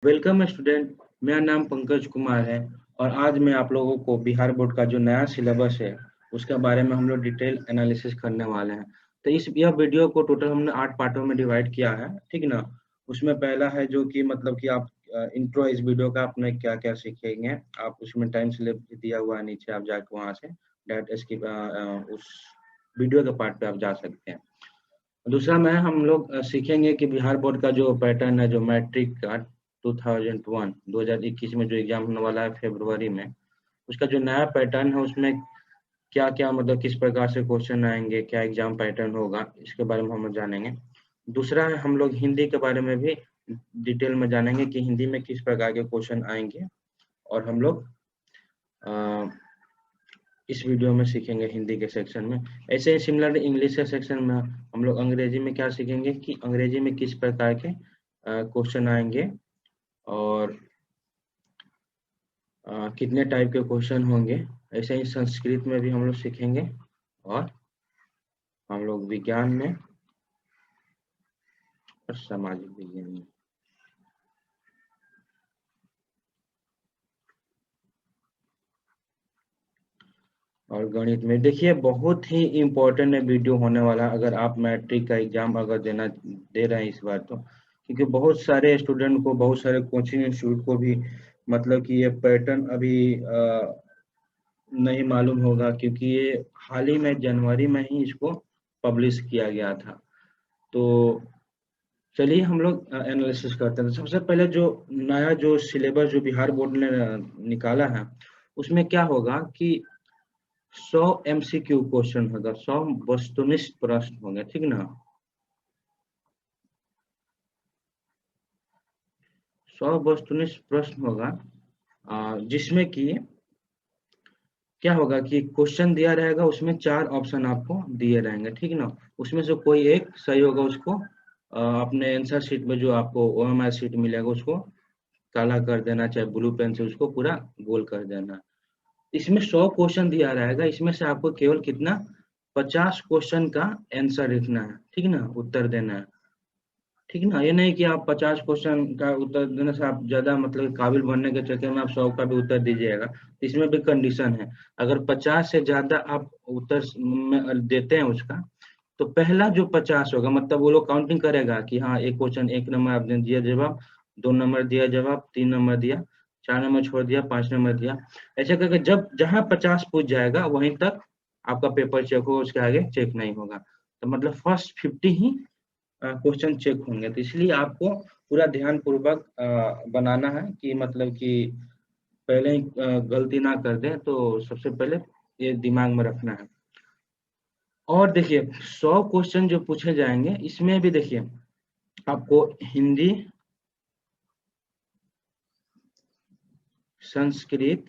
Welcome student. मेरा नाम पंकज कुमार है और आज मैं आप लोगों को बिहार बोर्ड का जो नया सिलेबस है उसके बारे में हम लोग डिटेल एनालिसिस करने वाले हैं। तो यह वीडियो को टोटल हमने 8 पार्टों में डिवाइड किया है, ठीक ना। उसमें पहला है जो कि मतलब कि आप इंट्रो इस वीडियो का आपने क्या क्या सीखेंगे, आप उसमें टाइम स्लिप दिया हुआ है नीचे, आप जाके वहाँ से डायरेक्ट इसकी उस वीडियो के पार्ट पे आप जा सकते हैं। दूसरा में हम लोग सीखेंगे कि बिहार बोर्ड का जो पैटर्न है, जो मैट्रिक का 2021 में जो एग्जाम होने वाला है फरवरी में, उसका जो नया पैटर्न है उसमें क्या क्या मतलब किस प्रकार से क्वेश्चन आएंगे, क्या एग्जाम पैटर्न होगा, इसके बारे में हम लोग जानेंगे। दूसरा है हम लोग हिंदी के बारे में भी डिटेल में जानेंगे कि हिंदी में किस प्रकार के क्वेश्चन आएंगे, और हम लोग इस वीडियो में सीखेंगे हिंदी के सेक्शन में। ऐसे ही सिमिलर इंग्लिश के सेक्शन में हम लोग अंग्रेजी में क्या सीखेंगे कि अंग्रेजी में किस प्रकार के क्वेश्चन आएंगे और कितने टाइप के क्वेश्चन होंगे। ऐसे ही संस्कृत में भी हम लोग सीखेंगे और हम लोग विज्ञान में और सामाजिक विज्ञान में। और गणित में देखिए बहुत ही इम्पोर्टेंट वीडियो होने वाला अगर आप मैट्रिक का एग्जाम अगर दे रहे हैं इस बार, तो क्योंकि बहुत सारे स्टूडेंट को, बहुत सारे कोचिंग इंस्टीट्यूट को भी मतलब कि ये पैटर्न अभी नहीं मालूम होगा, क्योंकि ये हाल ही में जनवरी में ही इसको पब्लिश किया गया था। तो चलिए हम लोग एनालिसिस करते हैं। सबसे पहले जो नया जो सिलेबस जो बिहार बोर्ड ने निकाला है उसमें क्या होगा कि 100 MCQ क्वेश्चन होगा, 100 वस्तुनिष्ठ प्रश्न होंगे, ठीक ना। 100 वस्तुनिष्ठ प्रश्न होगा, जिसमें कि क्या होगा कि क्वेश्चन दिया रहेगा, उसमें 4 ऑप्शन आपको दिए रहेंगे, ठीक ना। उसमें से कोई एक सही होगा, उसको अपने आंसर शीट में जो आपको OMR शीट मिलेगा उसको काला कर देना, चाहे ब्लू पेन से उसको पूरा गोल कर देना। इसमें 100 क्वेश्चन दिया रहेगा, इसमें से आपको केवल कितना 50 क्वेश्चन का आंसर लिखना है, ठीक ना, उत्तर देना है, ठीक ना। ये नहीं कि आप 50 क्वेश्चन का उत्तर देने से आप ज्यादा मतलब काबिल बनने के चक्कर में आप 100 का भी उत्तर दीजिएगा। इसमें भी कंडीशन है, अगर 50 से ज्यादा आप उत्तर देते हैं उसका, तो पहला जो 50 होगा मतलब वो लोग काउंटिंग करेगा कि हाँ एक क्वेश्चन 1 नंबर आपने दिया जवाब, 2 नंबर दिया जवाब, 3 नंबर दिया, 4 नंबर छोड़ दिया, 5 नंबर दिया। ऐसे करके जब जहाँ 50 पूछ जाएगा वहीं तक आपका पेपर चेक होगा, उसके आगे चेक नहीं होगा। तो मतलब फर्स्ट 50 ही क्वेश्चन चेक होंगे। तो इसलिए आपको पूरा ध्यान पूर्वक बनाना है कि मतलब कि पहले ही गलती ना कर दें, तो सबसे पहले ये दिमाग में रखना है। और देखिए 100 क्वेश्चन जो पूछे जाएंगे इसमें भी देखिए आपको हिंदी, संस्कृत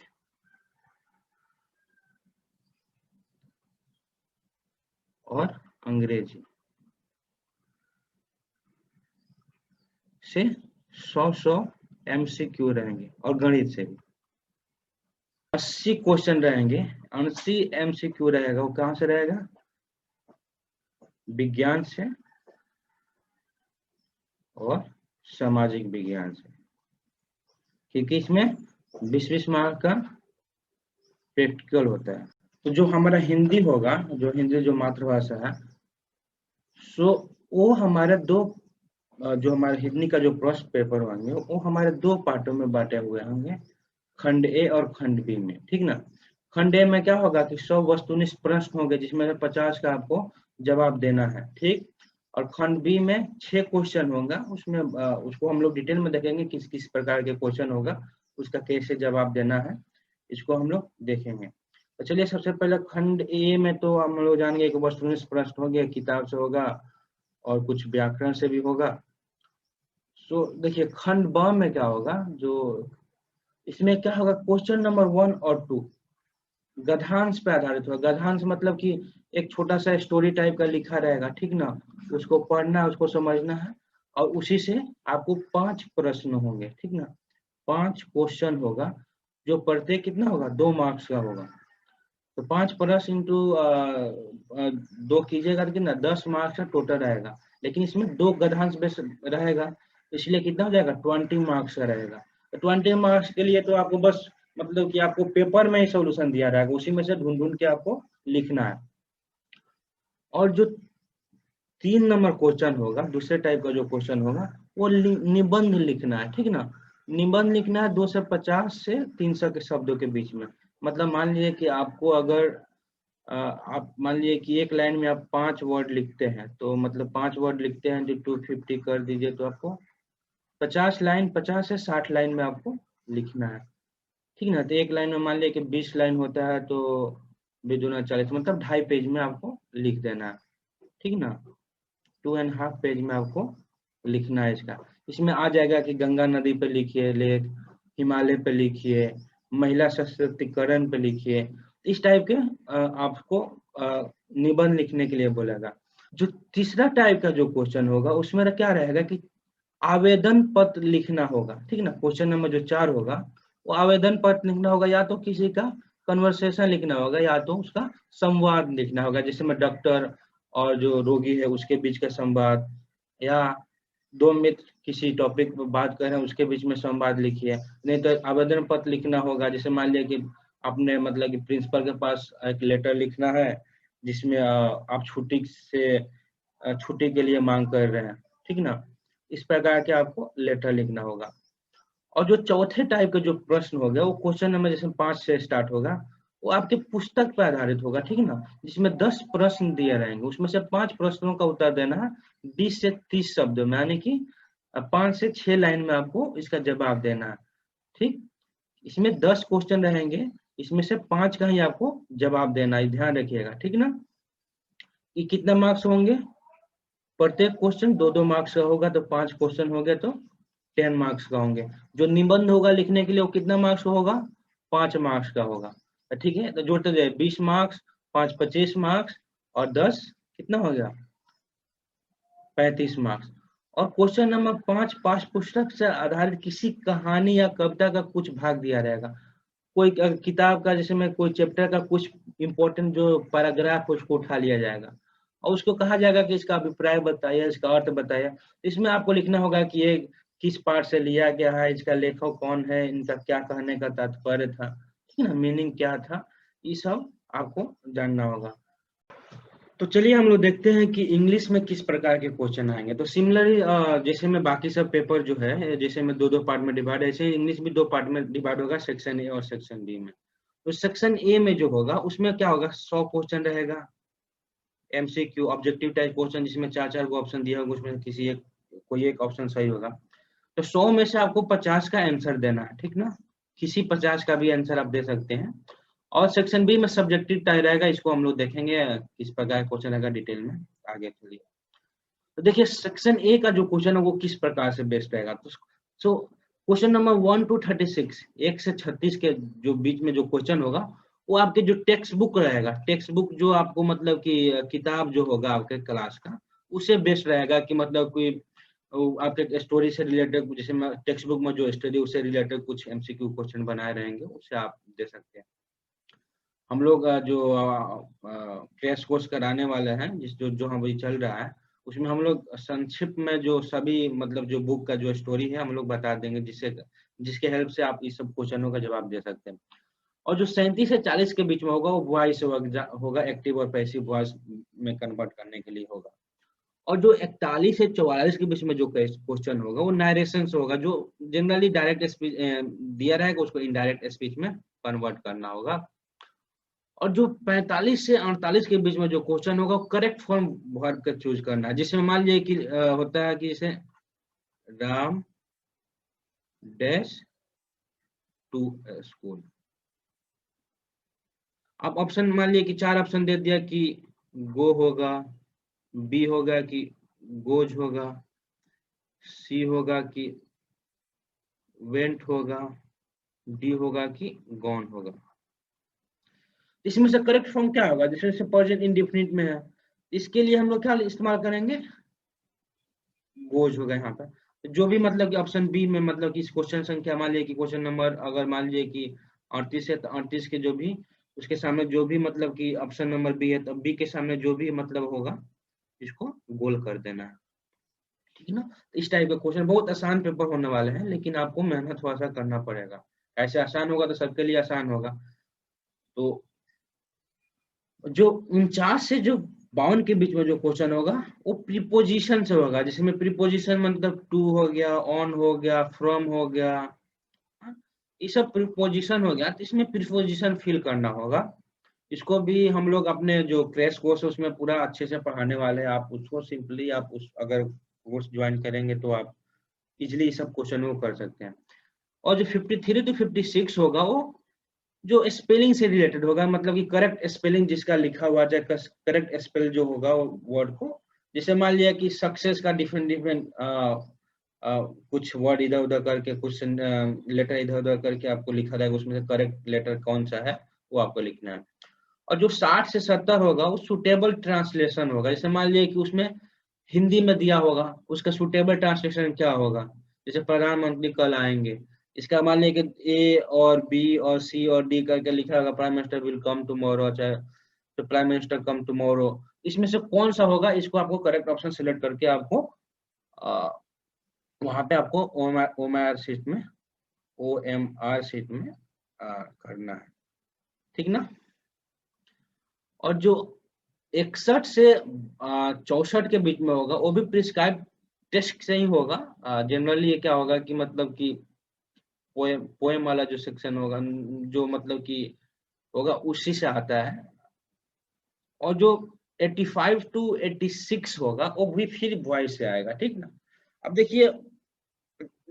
और अंग्रेजी से 100 MCQ रहेंगे, और गणित से भी 80 क्वेश्चन रहेंगे। 80 MCQ रहेगा, वो कहाँ से रहेगा, विज्ञान से और सामाजिक विज्ञान से, क्योंकि इसमें 20-20 मार्क का प्रैक्टिकल होता है। तो जो हमारा हिंदी होगा, जो हिंदी जो मातृभाषा है, सो वो हमारे दो जो हमारे हिंदी का जो प्रश्न पेपर होंगे वो हमारे 2 पार्टों में बांटे हुए होंगे, खंड ए और खंड बी में, ठीक ना। खंड ए में क्या होगा कि 100 वस्तुनिष्ठ प्रश्न होंगे जिसमें से 50 का आपको जवाब देना है, ठीक। और खंड बी में 6 क्वेश्चन होगा, उसमें उसको हम लोग डिटेल में देखेंगे किस किस प्रकार के क्वेश्चन होगा, उसका कैसे जवाब देना है, इसको हम लोग देखेंगे। तो चलिए सबसे पहले खंड ए में तो हम लोग जानेंगे कि वस्तुनिष्ठ प्रश्न हो गया, किताब से होगा और कुछ व्याकरण से भी होगा। सो देखिए खंड ब में क्या होगा, जो इसमें क्या होगा, क्वेश्चन नंबर 1 और 2 गद्यांश पे आधारित होगा। गद्यांश मतलब कि एक छोटा सा स्टोरी टाइप का लिखा रहेगा, ठीक ना, उसको पढ़ना है, उसको समझना है, और उसी से आपको 5 प्रश्न होंगे, ठीक ना। 5 क्वेश्चन होगा, जो प्रत्येक कितना होगा, 2 मार्क्स का होगा। तो 5 प्रश्न इंटू 2 कीजिएगा तो कितना 10 मार्क्स का टोटल रहेगा। लेकिन इसमें 2 गद्यांश बेस रहेगा, इसलिए कितना हो जाएगा 20 मार्क्स का रहेगा। तो 20 मार्क्स के लिए तो आपको बस मतलब कि आपको पेपर में ही सोल्यूशन दिया रहेगा, उसी में से ढूंढ ढूंढ के आपको लिखना है। और जो 3 नंबर क्वेश्चन होगा, दूसरे टाइप का जो क्वेश्चन होगा, वो निबंध लिखना है, ठीक ना। निबंध लिखना है 250 से 300 के शब्दों के बीच में। मतलब मान लीजिए कि आपको अगर आप मान लीजिए कि एक लाइन में आप 5 वर्ड लिखते हैं, तो मतलब 5 वर्ड लिखते हैं तो 250 कर दीजिए, तो आपको 50 से 60 लाइन में आपको लिखना है, ठीक ना। तो एक लाइन में मान लीजिए कि 20 लाइन होता है, तो बेदुना 40, मतलब 2.5 पेज में आपको लिख देना है, ठीक ना। 2.5 पेज में आपको लिखना है इसका। इसमें आ जाएगा कि गंगा नदी पे लिखिए लेख, हिमालय पे लिखिए, महिला सशक्तिकरण पे लिखिए। इस टाइप के आपको निबंध लिखने के लिए बोलेगा। जो तीसरा टाइप का जो क्वेश्चन होगा, उसमें क्या रहेगा कि आवेदन पत्र लिखना होगा, ठीक ना। क्वेश्चन नंबर जो 4 होगा, वो आवेदन पत्र लिखना होगा, या तो किसी का कन्वर्सेशन लिखना होगा, या तो उसका संवाद लिखना होगा, जैसे में डॉक्टर और जो रोगी है उसके बीच का संवाद, या दो मित्र किसी टॉपिक पर बात कर रहे हैं उसके बीच में संवाद लिखिए। नहीं तो आवेदन पत्र लिखना होगा, जैसे मान लिया कि आपने मतलब कि प्रिंसिपल के पास एक लेटर लिखना है, जिसमें आप छुट्टी के लिए मांग कर रहे हैं, ठीक ना। इस प्रकार के आपको लेटर लिखना होगा। और जो चौथे टाइप का जो प्रश्न हो गया, वो क्वेश्चन नंबर जैसे 5 से स्टार्ट होगा, वो आपके पुस्तक पर आधारित होगा, ठीक है ना। जिसमें 10 प्रश्न दिए रहेंगे, उसमें से 5 प्रश्नों का उत्तर देना है 20 से 30 शब्दों में, यानी कि 5 से 6 लाइन में आपको इसका जवाब देना है, ठीक। इसमें 10 क्वेश्चन रहेंगे, इसमें से 5 का ही आपको जवाब देना है, ध्यान रखिएगा, ठीक ना। कि कितना मार्क्स होंगे, प्रत्येक क्वेश्चन 2-2 मार्क्स का होगा, तो 5 क्वेश्चन हो गए तो 10 मार्क्स का होंगे। जो निबंध होगा लिखने के लिए, वो कितना मार्क्स का होगा, 5 मार्क्स का होगा, ठीक है। तो जोड़ते जाए, 20 मार्क्स, 5 25 मार्क्स, और 10 कितना हो गया, 35 मार्क्स। और क्वेश्चन नंबर 5 पाठ्य पुस्तक से आधारित किसी कहानी या कविता का कुछ भाग दिया रहेगा। कोई किताब का, जैसे में कोई चैप्टर का कुछ इंपॉर्टेंट जो पैराग्राफ है, उसको उठा लिया जाएगा और उसको कहा जाएगा कि इसका अभिप्राय बताइए, इसका अर्थ बताइए। इसमें आपको लिखना होगा कि ये किस पाठ से लिया गया है, इसका लेखक कौन है, इनका क्या कहने का तात्पर्य था, ठीक है ना, मीनिंग क्या था, ये सब आपको जानना होगा। तो चलिए हम लोग देखते हैं कि इंग्लिश में किस प्रकार के क्वेश्चन आएंगे। तो सिमिलरली जैसे में बाकी सब पेपर जो है, जैसे में 2-2 पार्ट में डिवाइड है, ऐसे इंग्लिश भी 2 पार्ट में डिवाइड होगा, सेक्शन ए और सेक्शन बी में। तो सेक्शन ए में जो होगा, उसमें क्या होगा, 100 क्वेश्चन रहेगा, एमसीक्यू ऑब्जेक्टिव टाइप क्वेश्चन, जिसमें 4-4 को ऑप्शन दिया होगा, उसमें किसी एक कोई एक ऑप्शन सही होगा। तो 100 में से आपको 50 का आंसर देना है, ठीक ना। किसी 50 का भी आंसर आप दे सकते हैं। और सेक्शन बी में सब्जेक्टिव टाइप रहेगा, इसको हम लोग देखेंगे किस प्रकार क्वेश्चन रहेगा डिटेल में आगे के लिए। तो देखिए सेक्शन ए का जो क्वेश्चन है वो किस प्रकार से बेस्ड रहेगा। तो सो क्वेश्चन नंबर 1 to 36, 1 से 36 के जो बीच में जो क्वेश्चन होगा, वो आपके जो टेक्स्ट बुक रहेगा, टेक्स्ट बुक जो आपको मतलब कि किताब जो होगा आपके क्लास का, उससे बेस्ड रहेगा। कि मतलब कोई आपके स्टोरी से रिलेटेड, जैसे टेक्स्ट बुक में जो स्टडी उससे रिलेटेड कुछ एमसीक्यू क्वेश्चन बनाए रहेंगे, उससे आप दे सकते हैं। हम लोग जो क्रैश कोर्स कराने वाले हैं, जिस जो हम अभी चल रहा है, उसमें हम लोग संक्षिप्त में जो सभी मतलब जो बुक का जो स्टोरी है हम लोग बता देंगे, जिसके हेल्प से आप इस सब क्वेश्चनों का जवाब दे सकते हैं। और जो 37 से 40 के बीच में होगा, वो वॉइस होगा, एक्टिव और पैसिव वॉइस में कन्वर्ट करने के लिए होगा। और जो 41 से 44 के बीच में जो क्वेश्चन होगा, वो नरेशन होगा, जो जनरली डायरेक्ट स्पीच दिया रहेगा, उसको इनडायरेक्ट स्पीच में कन्वर्ट करना होगा। और जो 45 से 48 के बीच में जो क्वेश्चन होगा, करेक्ट फॉर्म भर कर चूज करना है। जिसमें मान लीजिए कि होता है कि जैसे राम डैश टू स्कूल। आप ऑप्शन मान लीजिए कि 4 ऑप्शन दे दिया कि गो होगा, बी होगा कि गोज होगा, सी होगा कि वेंट होगा, डी होगा कि गॉन होगा। इसमें से करेक्ट फॉर्म क्या होगा, जैसे प्रेजेंट इंडेफिनिट में है, इसके लिए हम लोग क्या इस्तेमाल करेंगे, गोज होगा यहाँ पर। जो भी मतलब कि ऑप्शन बी में मतलब कि इस क्वेश्चन संख्या मान लीजिए कि क्वेश्चन नंबर अगर मान लीजिए कि 38 है, तो 38 के जो भी उसके सामने जो भी मतलब कि ऑप्शन नंबर बी है, तो बी के सामने जो भी मतलब होगा, इसको गोल कर देना है, ठीक है ना। तो इस टाइप का क्वेश्चन, बहुत आसान पेपर होने वाले हैं, लेकिन आपको मेहनत थोड़ा सा करना पड़ेगा। ऐसे आसान होगा तो सबके लिए आसान होगा। तो जो 49 से जो 52 के बीच में जो क्वेश्चन होगा वो प्रीपोजिशन से होगा, जिसमें प्रीपोजिशन मतलब टू हो गया, ऑन हो गया, फ्रॉम हो गया, हाँ, ये सब प्रीपोजिशन हो गया। तो इसमें प्रीपोजिशन फिल करना होगा। इसको भी हम लोग अपने जो क्रैश कोर्स है उसमें पूरा अच्छे से पढ़ाने वाले हैं। आप उसको सिंपली आप उस अगर कोर्स ज्वाइन करेंगे तो आप इजिली सब क्वेश्चन को कर सकते हैं। और जो 53 to 56 होगा वो जो स्पेलिंग से रिलेटेड होगा, मतलब कि करेक्ट स्पेलिंग जिसका लिखा हुआ है, करेक्ट स्पेल जो होगा वर्ड को। जैसे मान लिया कि सक्सेस का डिफरेंट डिफरेंट कुछ वर्ड इधर उधर करके, कुछ लेटर इधर उधर करके आपको लिखा जाएगा, उसमें से करेक्ट लेटर कौन सा है वो आपको लिखना है। और जो 60 से 70 होगा वो सुटेबल ट्रांसलेशन होगा। जैसे मान लिया कि उसमें हिंदी में दिया होगा, उसका सुटेबल ट्रांसलेशन क्या होगा। जैसे प्रधानमंत्री कल आएंगे, इसका मान लिया कि ए और बी और सी और डी करके लिखा होगा prime minister will come tomorrow, चाहे तो प्राइम मिनिस्टर कम टुमारो। इसमें से कौन सा होगा, इसको आपको करेक्ट ऑप्शन सिलेक्ट करके आपको वहां पे आपको OMR शीट में करना है, ठीक ना। और जो 61 से 64 के बीच में होगा वो भी प्रिस्क्राइब टेस्ट से ही होगा। जनरली ये क्या होगा कि मतलब कि पोएम वाला जो सेक्शन होगा, जो मतलब कि होगा उसी से आता है। और जो 85 to 86 होगा वो भी फिर वॉइस से आएगा, ठीक ना। अब देखिए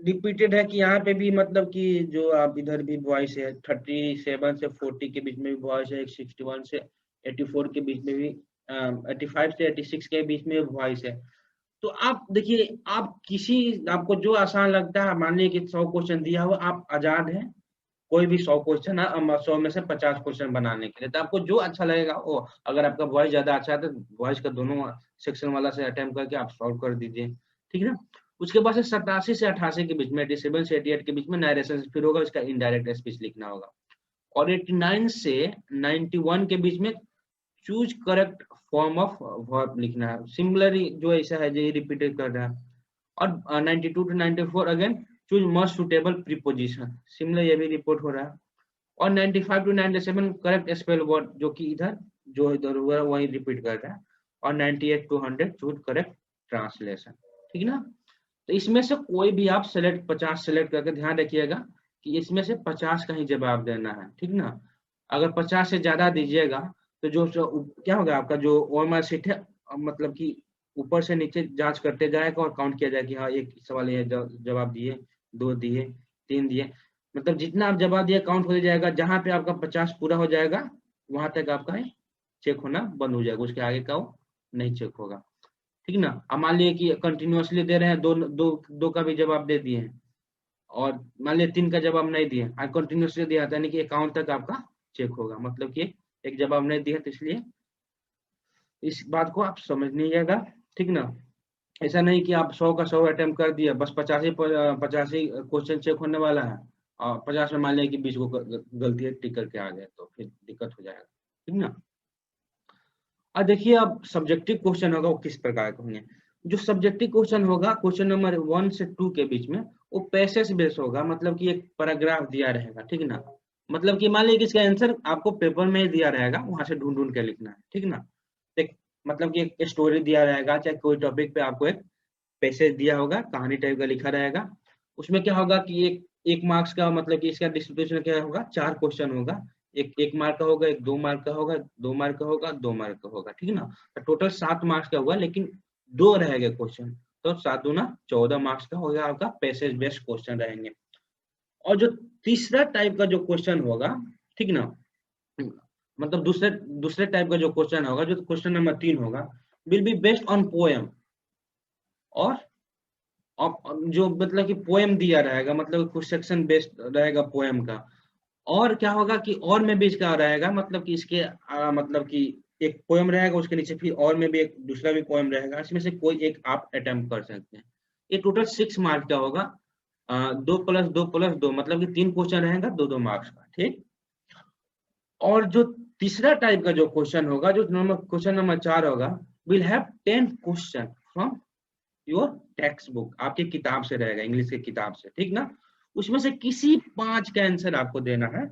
रिपीटेड है कि यहाँ पे भी मतलब कि जो आप इधर भी वॉइस है, 37 से 40 के बीच में भी वॉइस है, 61 से 84 के बीच में भी, 85 से 86 के बीच में वॉइस है। तो आप देखिए, आप किसी आपको जो आसान लगता है, मान लीजिए कि 100 क्वेश्चन दिया हुआ, आप आजाद हैं कोई भी 100 क्वेश्चन है, 100 में से 50 क्वेश्चन बनाने के लिए। तो आपको जो अच्छा लगेगा वो, अगर आपका वॉइस ज्यादा अच्छा है तो वॉइस का दोनों सेक्शन वाला से अटेम्प्ट करके आप सॉल्व कर दीजिए, ठीक है ना। उसके बाद से 87 से 88 के बीच में, 87 से 88 के बीच में नरेशन फिर होगा, उसका इनडायरेक्ट स्पीच लिखना होगा। और 89 से 91 के बीच में choose correct form of verb लिखना है। सिमिलरली जो ऐसा है जो रिपीटेड कर रहा है। और 92 to 94 again choose most suitable preposition, similar ये भी रिपोर्ट हो रहा है। और 95 टू 97 करेक्ट स्पेल वर्ड, जो कि इधर जो इधर हुआ है वही रिपीट कर रहा है। और 98 टू 100 चूज करेक्ट ट्रांसलेशन, ठीक ना। तो इसमें से कोई भी आप सेलेक्ट 50 सेलेक्ट करके ध्यान रखिएगा कि इसमें से 50 का ही जवाब देना है, ठीक ना। अगर 50 से ज्यादा दीजिएगा तो जो क्या होगा, आपका जो OMR शीट है मतलब कि ऊपर से नीचे जांच करते जाएगा और काउंट किया जाएगा कि हाँ एक सवाल ये जवाब दिए, 2 दिए, 3 दिए, मतलब जितना आप जवाब दिए काउंट हो जाएगा। जहां पे आपका 50 पूरा हो जाएगा वहां तक आपका चेक होना बंद हो जाएगा, उसके आगे का वो नहीं चेक होगा, ठीक ना। अब मान लीजिए कि कंटिन्यूअसली दे रहे हैं, दो का भी जवाब दे दिए हैं, और मान लीजिए 3 का जवाब नहीं दिए, आज कंटिन्यूअसली दिया था, यानी कि अकाउंट तक आपका चेक होगा, मतलब कि एक जवाब नहीं दिया, तो इसलिए इस बात को आप समझ लीजिएगा, ठीक ना। ऐसा नहीं कि आप 100 का 100 अटेम्प्ट कर दिया, बस 85 क्वेश्चन चेक होने वाला है और 50 में मान लिया कि 20 को गलती टिक करके आ गए, तो फिर दिक्कत हो जाएगा, ठीक ना। और देखिए अब सब्जेक्टिव क्वेश्चन होगा वो किस प्रकार के होंगे। जो सब्जेक्टिव क्वेश्चन होगा क्वेश्चन नंबर 1 से 2 के बीच में, वो पैसेज बेस होगा, मतलब कि एक पैराग्राफ दिया रहेगा, ठीक ना। मतलब कि मान लीजिए कि इसका आंसर आपको पेपर में ही दिया रहेगा, वहां से ढूंढ ढूंढ के लिखना है, ठीक ना। एक मतलब कि एक स्टोरी दिया रहेगा, चाहे कोई टॉपिक पे आपको एक पैसेज दिया होगा, कहानी टाइप का लिखा रहेगा। उसमें क्या होगा कि एक मार्क्स का, मतलब कि इसका डिस्ट्रीब्यूशन क्या होगा, 4 क्वेश्चन होगा। एक मार्क का होगा, एक 2 मार्क का होगा, 2 मार्क का होगा, 2 मार्क का होगा, ठीक है ना। तो टोटल 7 मार्क्स का हुआ, लेकिन 2 रहेंगे क्वेश्चन, तो 7 दूना 14 मार्क्स का हो गया आपका पैसेज बेस्ड क्वेश्चन रहेंगे। और जो तीसरा टाइप का जो क्वेश्चन होगा, ठीक ना, मतलब दूसरे दूसरे टाइप का जो क्वेश्चन होगा, जो क्वेश्चन नंबर 3 होगा, will be based on poem. और जो मतलब कि पोएम दिया रहेगा, मतलब कुछ सेक्शन बेस्ड रहेगा पोएम का। और क्या होगा कि और में भी इसका रहेगा, मतलब कि इसके मतलब कि एक पोएम रहेगा, उसके नीचे फिर और में भी एक दूसरा भी पोएम रहेगा, इसमें से कोई एक आप अटेम्प्ट कर सकते हैं। ये टोटल 6 मार्क्स का होगा, 2+2+2, मतलब कि 3 क्वेश्चन रहेगा 2-2 मार्क्स का, ठीक। और जो तीसरा टाइप का जो क्वेश्चन होगा, जो क्वेश्चन नंबर 4 होगा, will have 10 question from your text book, आपकी किताब से रहेगा, इंग्लिश की किताब से, ठीक ना। उसमें से किसी 5 का आंसर आपको देना है,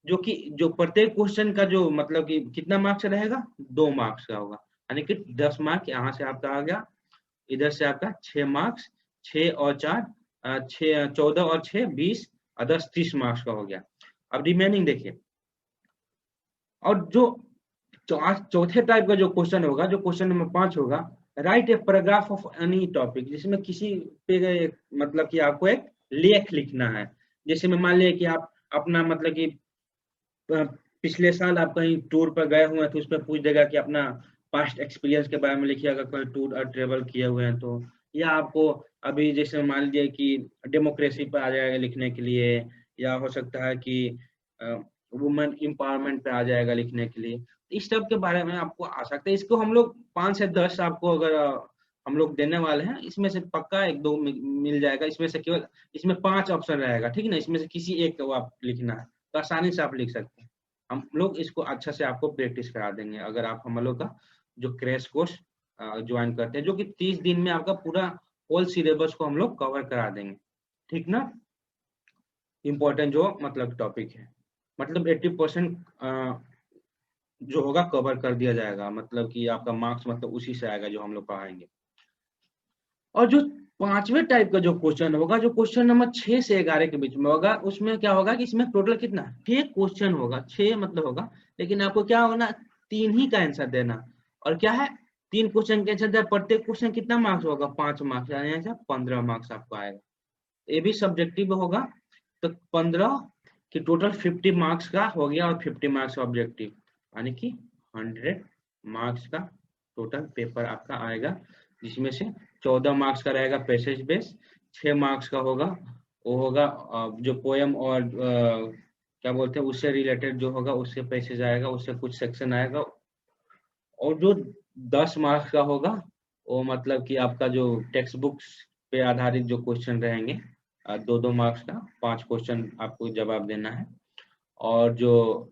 जो प्रत्येक क्वेश्चन का जो मतलब कि कितना मार्क्स रहेगा, 2 मार्क्स का होगा, यानी कि 10 मार्क यहाँ से आपका आ गया, इधर से आपका 6 मार्क्स, 6 और 4 6 14 और 6 20 और 10 30 मार्क्स का हो गया। अब रिमेनिंग देखिए, और जो चौथे टाइप का जो क्वेश्चन होगा, जो क्वेश्चन नंबर 5 होगा, right a paragraph of any topic, जिसमें किसी पे मतलब कि आपको एक लेख लिखना है। जैसे में मान लिया कि आप अपना मतलब कि पिछले साल आप कहीं टूर पर गए हुए हैं, तो उस पर पूछ देगा कि अपना पास्ट एक्सपीरियंस के बारे में लिखिए, अगर कोई टूर और ट्रेवल किए हुए हैं तो। या आपको अभी जैसे मान लीजिए कि डेमोक्रेसी पर आ जाएगा लिखने के लिए, या हो सकता है कि वुमेन एम्पावरमेंट पे आ जाएगा लिखने के लिए। इस सब के बारे में आपको आ सकता है। इसको हम लोग 5 से 10 आपको अगर हम लोग देने वाले हैं, इसमें से पक्का 1-2 मिल जाएगा। इसमें से केवल इसमें 5 ऑप्शन रहेगा, ठीक है ना। इसमें से किसी एक को आप लिखना है, तो आसानी से आप लिख सकते हैं। हम लोग इसको अच्छा से आपको प्रैक्टिस करा देंगे, अगर आप हम लोग का जो क्रैश कोर्स ज्वाइन करते हैं, जो कि 30 दिन में आपका पूरा होल सिलेबस को हम लोग कवर करा देंगे, ठीक ना। इम्पोर्टेंट जो मतलब टॉपिक है, मतलब 80% जो होगा कवर कर दिया जाएगा, मतलब कि आपका मार्क्स मतलब उसी से आएगा जो हम लोग पढ़ाएंगे। और जो 5वें टाइप का जो क्वेश्चन होगा, जो क्वेश्चन नंबर 6 से 11 के बीच में होगा, उसमें क्या होगा कि इसमें टोटल कितना 6 क्वेश्चन होगा, 6 मतलब होगा, लेकिन आपको क्या होगा ना, 3 ही का आंसर देना। और क्या है, 3 क्वेश्चन के आंसर देना, प्रत्येक क्वेश्चन कितना मार्क्स होगा, 5 मार्क्स, यानी 15 मार्क्स आपको आएगा। ये भी सब्जेक्टिव होगा, तो 15 की टोटल 50 मार्क्स का हो गया, और 50 मार्क्स ऑब्जेक्टिव, यानी कि 100 मार्क्स का टोटल पेपर आपका आएगा, जिसमें से 14 मार्क्स का रहेगा पैसेज बेस, 6 मार्क्स का होगा वो होगा जो पोएम और क्या बोलते हैं उससे रिलेटेड जो होगा, उससे पैसेज आएगा, उससे कुछ सेक्शन आएगा। और जो 10 मार्क्स का होगा वो मतलब कि आपका जो टेक्स्ट बुक्स पे आधारित जो क्वेश्चन रहेंगे, 2-2 मार्क्स का 5 क्वेश्चन आपको जवाब देना है। और जो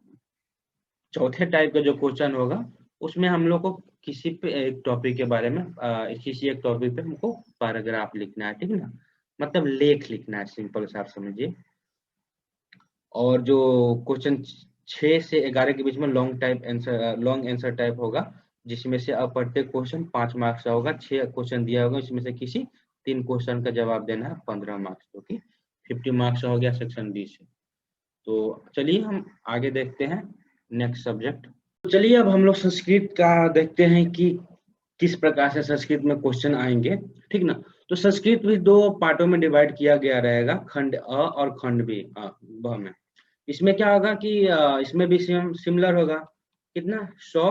चौथे टाइप का जो क्वेश्चन होगा, उसमें हम लोग को किसी पे एक टॉपिक के बारे में किसी एक टॉपिक पे हमको पैराग्राफ लिखना है, ठीक ना, मतलब लेख लिखना है, सिंपल से आप समझिए। और जो क्वेश्चन 6 से 11 के बीच में लॉन्ग आंसर टाइप होगा, जिसमें से अब प्रत्येक क्वेश्चन 5 मार्क्स का होगा। 6 क्वेश्चन दिया होगा, इसमें से किसी 3 क्वेश्चन का जवाब देना है, 15 मार्क्स, जो कि 50 मार्क्स हो गया सेक्शन बी से। तो चलिए हम आगे देखते हैं नेक्स्ट सब्जेक्ट। तो चलिए अब हम लोग संस्कृत का देखते हैं कि किस प्रकार से संस्कृत में क्वेश्चन आएंगे, ठीक ना। तो संस्कृत भी 2 पार्टों में डिवाइड किया गया रहेगा, खंड अ और खंड ब में। इसमें क्या होगा कि इसमें भी सिमिलर होगा, कितना 100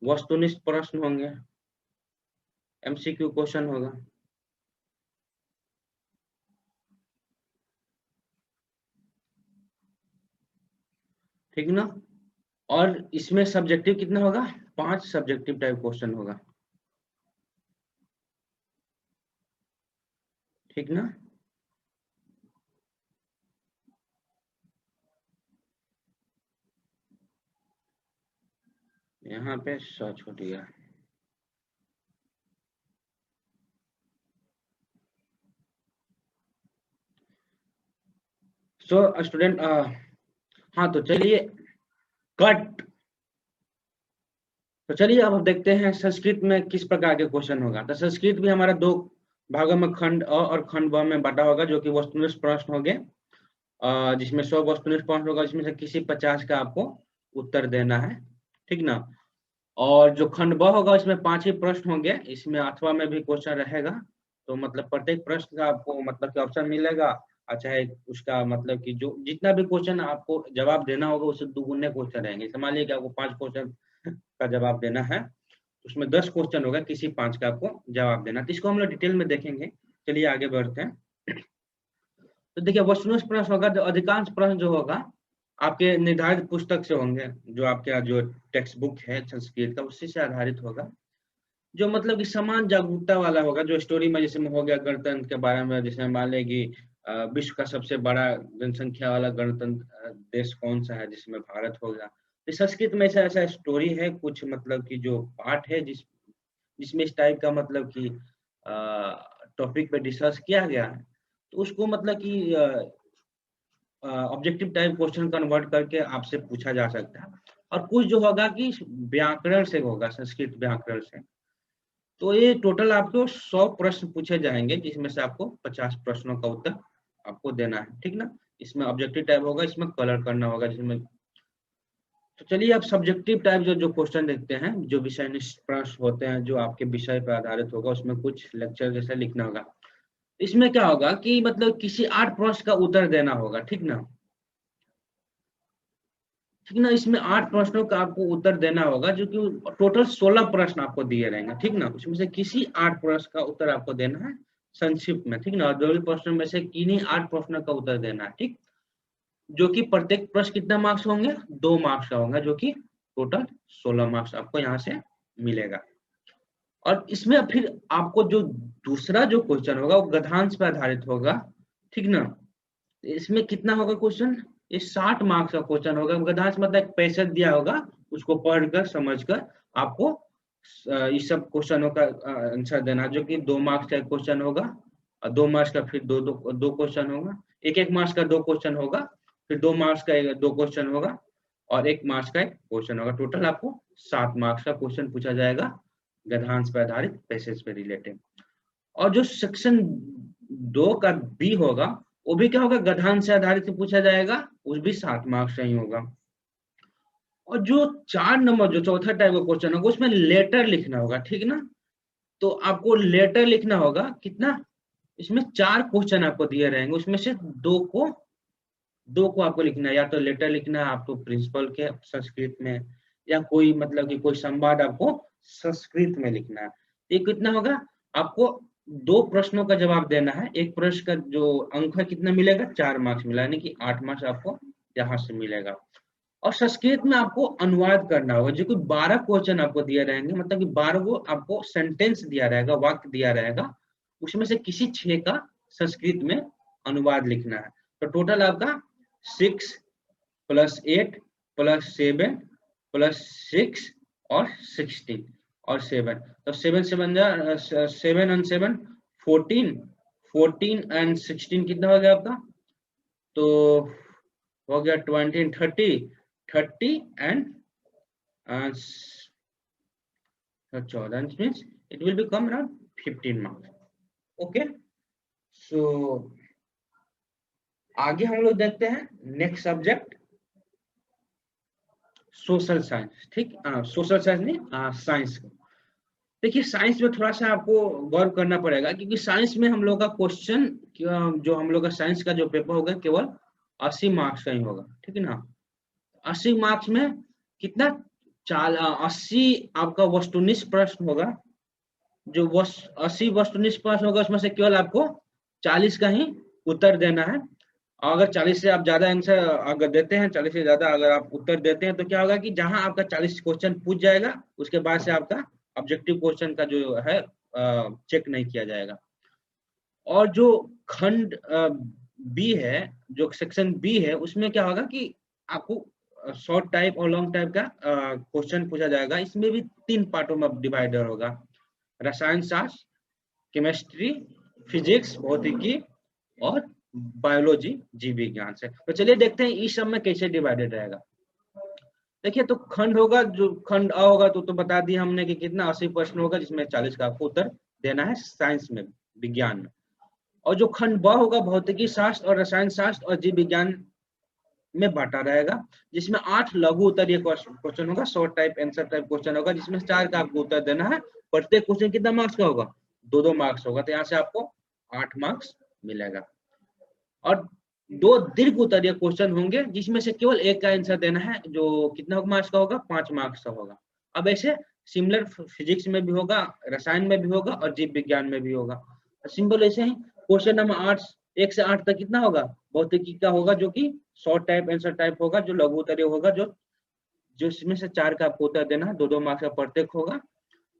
वस्तुनिष्ठ प्रश्न होंगे, एमसीक्यू क्वेश्चन होगा, ठीक ना। और इसमें सब्जेक्टिव कितना होगा, 5 सब्जेक्टिव टाइप क्वेश्चन होगा, ठीक ना। यहाँ पे 100 छूट गया। सो स्टूडेंट, हाँ तो चलिए कट। तो चलिए अब हम देखते हैं संस्कृत में किस प्रकार के क्वेश्चन होगा। तो संस्कृत भी हमारा 2 भागों में खंड अ और खंड ब में बटा होगा, जो कि वस्तुनिष्ठ प्रश्न हो गए, जिसमें 100 वस्तुनिष्ठ प्रश्न होगा, जिसमें से किसी 50 का आपको उत्तर देना है, ठीक ना। और जो खंड ब होगा, इसमें 5 ही प्रश्न होंगे, इसमें अथवा में भी क्वेश्चन रहेगा, तो मतलब प्रत्येक प्रश्न का आपको मतलब कि ऑप्शन मिलेगा। अच्छा है उसका मतलब कि जो जितना भी क्वेश्चन आपको जवाब देना होगा, उससे दुगुने क्वेश्चन रहेंगे। मान लीजिए कि आपको 5 क्वेश्चन का जवाब देना है, उसमें 10 क्वेश्चन होगा, किसी 5 का आपको जवाब देना। तो इसको हम लोग डिटेल में देखेंगे। चलिए आगे बढ़ते हैं। तो देखिए वस्तुनिष्ठ प्रश्न होगा, जो अधिकांश प्रश्न जो होगा आपके निर्धारित पुस्तक से होंगे, जो आपके जो टेक्स्ट बुक है संस्कृत का, उसी से आधारित होगा, जो मतलब कि समान जागरूकता वाला होगा। जो स्टोरी में जैसे में हो गया गणतंत्र के बारे में, जैसे मान लें कि विश्व का सबसे बड़ा जनसंख्या वाला गणतंत्र देश कौन सा है, जिसमें भारत होगा। तो संस्कृत में ऐसा ऐसा स्टोरी है कुछ, मतलब कि जो पार्ट है जिसमें इस टाइप का मतलब कि टॉपिक पे डिस्कस किया गया है, तो उसको मतलब कि ऑब्जेक्टिव टाइप क्वेश्चन कन्वर्ट करके आपसे पूछा जा सकता है। और कुछ जो होगा कि व्याकरण से होगा, संस्कृत व्याकरण से। तो ये टोटल आपको 100 प्रश्न पूछे जाएंगे, जिसमें से आपको 50 प्रश्नों का उत्तर आपको देना है, ठीक ना। इसमें ऑब्जेक्टिव टाइप होगा, इसमें कलर करना होगा जिसमें। तो चलिए अब सब्जेक्टिव टाइप जो क्वेश्चन देखते हैं, जो विषय निष्ठ प्रश्न होते हैं, जो आपके विषय पर आधारित होगा, उसमें कुछ लेक्चर जैसा लिखना होगा। इसमें क्या होगा कि मतलब किसी 8 प्रश्न का उत्तर देना होगा, ठीक ना। ठीक ना, इसमें 8 प्रश्नों का आपको उत्तर देना होगा, जो कि टोटल 16 प्रश्न आपको दिए रहेंगे, ठीक ना। उसमें से किसी 8 प्रश्न का उत्तर आपको देना है संक्षिप्त में, ठीक ना। और 2 प्रश्नों में से किन्हीं 8 प्रश्नों का उत्तर देना है, ठीक। जो कि प्रत्येक प्रश्न कितना मार्क्स होंगे, 2 मार्क्स का होगा, जो कि टोटल 16 मार्क्स आपको यहाँ से मिलेगा। और इसमें फिर आपको जो दूसरा जो क्वेश्चन होगा, वो गद्यांश पर आधारित होगा, ठीक ना। इसमें कितना होगा क्वेश्चन, ये 60 मार्क्स का क्वेश्चन होगा। गद्यांश मतलब एक पैसेज दिया होगा, उसको पढ़कर समझकर आपको इस सब क्वेश्चनों का आंसर देना, जो कि 2 मार्क्स का एक क्वेश्चन होगा, और 2 मार्क्स का फिर दो क्वेश्चन होगा, एक मार्क्स का 2 क्वेश्चन होगा, फिर 2 मार्क्स का 2 क्वेश्चन होगा, और 1 मार्क्स का 1 क्वेश्चन होगा। टोटल आपको 7 मार्क्स का क्वेश्चन पूछा जाएगा गद्यांश पर आधारित पैसेज पे रिलेटेड। और जो सेक्शन 2 का बी होगा, वो भी क्या होगा, गद्यांश से आधारित पूछा जाएगा, उस भी 7 मार्क्स का ही होगा। और जो 4 नंबर जो चौथा टाइप का क्वेश्चन होगा, उसमें लेटर लिखना होगा, ठीक ना। तो आपको लेटर लिखना होगा कितना, इसमें 4 क्वेश्चन आपको दिए रहेंगे, उसमें से दो को आपको लिखना है। या तो लेटर लिखना है आपको प्रिंसिपल के संस्कृत में, या कोई मतलब कि कोई संवाद आपको संस्कृत में लिखना है। ये कितना होगा, आपको 2 प्रश्नों का जवाब देना है। एक प्रश्न का जो अंक है कितना मिलेगा, 4 मार्क्स मिला, यानी कि 8 मार्क्स आपको यहाँ से मिलेगा। और संस्कृत में आपको अनुवाद करना होगा, जो कि 12 क्वेश्चन आपको दिए रहेंगे, मतलब कि 12 को आपको सेंटेंस दिया रहेगा, वाक्य दिया रहेगा, उसमें से किसी 6 का संस्कृत में अनुवाद लिखना है। तो टोटल आपका 6 + 8 + 7 + 6 और 16 और 7, तो 7 and 7 14 and 16 कितना हो गया आपका, तो हो गया 20 30 and 14 means it will become around 15 marks. Okay, so आगे हम लोग देखते हैं नेक्स्ट सब्जेक्ट सोशल साइंस, ठीक। सोशल साइंस नहीं, साइंस। देखिए साइंस में थोड़ा सा आपको गौर करना पड़ेगा, क्योंकि साइंस में हम लोग का क्वेश्चन, जो हम लोग का साइंस का जो पेपर होगा, केवल 80 मार्क्स का ही होगा, ठीक है ना। 80 मार्क्स में कितना 80 आपका वस्तुनिष्ठ प्रश्न होगा। जो 80 वस्तुनिष्ठ प्रश्न होगा, उसमें से केवल आपको 40 का ही उत्तर देना है। और अगर 40 से आप ज्यादा आंसर अगर देते हैं, 40 से ज्यादा अगर आप उत्तर देते हैं, तो क्या होगा कि जहां आपका 40 क्वेश्चन पूछ जाएगा, उसके बाद से आपका ऑब्जेक्टिव क्वेश्चन का जो है चेक नहीं किया जाएगा। और जो खंड बी है, जो सेक्शन बी है, उसमें क्या होगा कि आपको शॉर्ट टाइप और लॉन्ग टाइप का क्वेश्चन पूछा जाएगा। इसमें भी 3 पार्टों में डिवाइडर होगा, रसायन शास्त्र, केमिस्ट्री, फिजिक्स भौतिकी, और बायोलॉजी जीव विज्ञान से। तो चलिए देखते हैं इस सब में कैसे डिवाइडेड रहेगा। देखिए, तो खंड होगा, जो खंड अ होगा तो बता दिया हमने कि कितना 80 प्रश्न होगा, जिसमें 40 का आपको उत्तर देना है साइंस में, विज्ञान में। और जो खंड ब होगा, भौतिकी शास्त्र और रसायन शास्त्र और जीव विज्ञान में बांटा रहेगा, जिसमें 8 लघु उत्तरीय क्वेश्चन होगा, short type answer type question होगा, जिसमें 4 का आपको उत्तर देना है। प्रत्येक क्वेश्चन कितना मार्क्स का होगा, 2 मार्क्स होगा, तो यहाँ से आपको 8 मार्क्स मिलेगा। और 2 दीर्घ उत्तरीय क्वेश्चन होंगे, जिसमें से केवल एक का आंसर देना है, जो कितना मार्क्स का होगा, 5 मार्क्स का होगा। अब ऐसे सिमिलर फिजिक्स में भी होगा, रसायन में भी होगा, और जीव विज्ञान में भी होगा। सिंपल ऐसे ही क्वेश्चन नंबर 8 1 से 8 तक कितना होगा, भौतिकी का होगा, जो कि शॉर्ट टाइप आंसर टाइप होगा, जो लघु उत्तरीय होगा, जो इसमें से 4 का आपको उत्तर देना है, 2 मार्क्स का प्रत्येक होगा।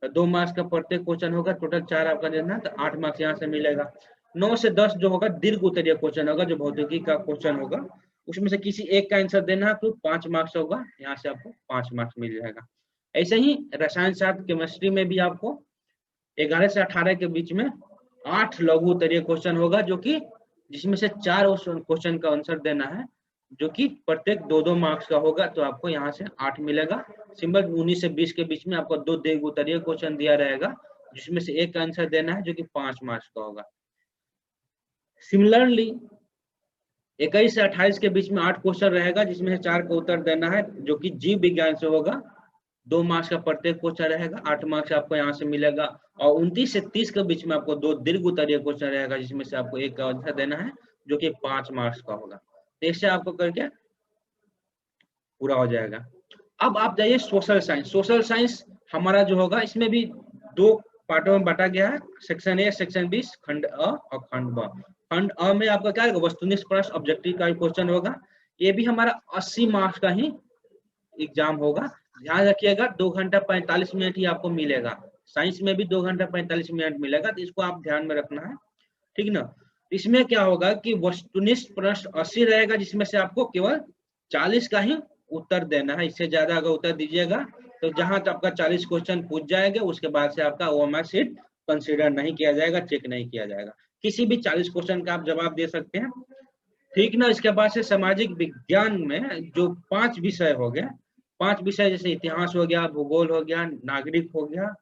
2 मार्क्स का प्रत्येक क्वेश्चन होगा, टोटल 4 आपका देना है, तो 8 मार्क्स यहाँ से मिलेगा। 9 से 10 जो होगा दीर्घ उत्तरीय क्वेश्चन होगा, जो भौतिकी का क्वेश्चन होगा, उसमें से किसी एक का आंसर देना है, तो 5 मार्क्स होगा, यहाँ से आपको 5 मार्क्स मिल जाएगा। ऐसे ही रसायन शास्त्र केमिस्ट्री में भी आपको 11 से 18 के बीच में 8 लघु उत्तरीय क्वेश्चन होगा, जो कि जिसमें से 4 क्वेश्चन का आंसर देना है, जो कि प्रत्येक 2-2 मार्क्स का होगा। तो आपको यहाँ से 8 मिलेगा। सिंपल 19 से 20 के बीच में आपको 2 दीर्घ उत्तरीय क्वेश्चन दिया रहेगा, जिसमें से एक का आंसर देना है, जो कि 5 मार्क्स का होगा। सिमिलरली 21 से 28 के बीच में 8 क्वेश्चन रहेगा, जिसमें से 4 का उत्तर देना है, जो कि जीव विज्ञान से होगा। 2 मार्क्स का प्रत्येक क्वेश्चन रहेगा, 8 मार्क्स आपको यहाँ से मिलेगा। और 29 से 30 के बीच में आपको 2 दीर्घ उत्तरीय क्वेश्चन रहेगा, जिसमें से आपको एक का आंसर देना है, जो कि 5 मार्क्स का होगा। तो इससे आपको करके पूरा हो जाएगा। अब आप जाइए सोशल साइंस। सोशल साइंस हमारा जो होगा, इसमें भी 2 पार्टों में बांटा गया है, सेक्शन ए, सेक्शन बी, खंड अ और खंड ब। खंड अ में आपका क्या होगा, वस्तुनिष्ठ प्रश्न, ऑब्जेक्टिव का क्वेश्चन होगा। ये भी हमारा 80 मार्क्स का ही एग्जाम होगा। ध्यान रखिएगा 2 घंटा 45 मिनट ही आपको मिलेगा। साइंस में भी 2 घंटा 45 मिनट मिलेगा, तो इसको आप ध्यान में रखना है, ठीक ना। इसमें क्या होगा कि वस्तुनिष्ठ प्रश्न 80 रहेगा, जिसमें से आपको केवल 40 का ही उत्तर देना है। इससे ज्यादा अगर उत्तर दीजिएगा तो जहां तक आपका 40 क्वेश्चन पूछ जाएगा, उसके बाद से आपका ओएमआर शीट कंसीडर नहीं किया जाएगा, चेक नहीं किया जाएगा। किसी भी 40 क्वेश्चन का आप जवाब दे सकते हैं, ठीक ना। इसके बाद से सामाजिक विज्ञान में जो 5 विषय हो गए, 5 विषय जैसे इतिहास हो गया, भूगोल हो गया, नागरिक हो गया,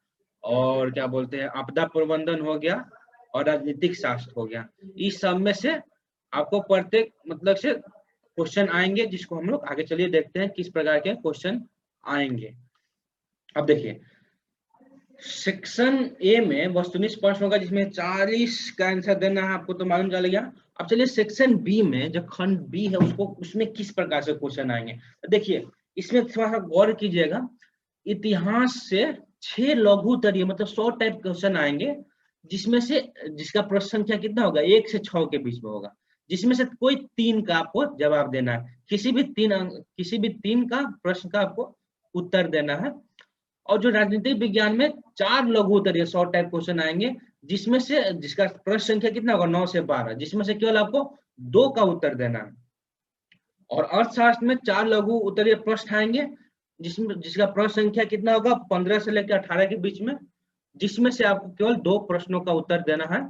और क्या बोलते हैं आपदा प्रबंधन हो गया, और राजनीतिक शास्त्र हो गया। इस सब में से आपको प्रत्येक मतलब से क्वेश्चन आएंगे, जिसको हम लोग आगे चलिए देखते हैं किस प्रकार के क्वेश्चन आएंगे। अब देखिए सेक्शन ए में वस्तुनिष्ठ प्रश्न होगा, जिसमें 40 का आंसर देना है, आपको तो मालूम चल गया। अब चलिए सेक्शन बी में, जो खंड बी है उसको, उसमें किस प्रकार से क्वेश्चन आएंगे। तो देखिए इसमें थोड़ा सा गौर कीजिएगा। इतिहास से 6 लघु उत्तरीय मतलब 100 टाइप क्वेश्चन आएंगे, जिसमें से जिसका प्रश्न संख्या कितना होगा, 1 से 6 के बीच में होगा, जिसमें से कोई 3 का आपको जवाब देना है। किसी भी 3 का प्रश्न का आपको उत्तर देना है। और जो राजनीतिक विज्ञान में 4 लघु उत्तरीय 100 टाइप क्वेश्चन आएंगे, जिसमें से जिसका प्रश्न संख्या कितना होगा, 9 से 12, जिसमें से केवल आपको 2 का उत्तर देना है। और अर्थशास्त्र में 4 लघु उत्तरीय प्रश्न आएंगे, जिसका प्रश्न संख्या कितना होगा, 15 से लेकर 18 के बीच में, जिसमें से आपको केवल 2 प्रश्नों का उत्तर देना है।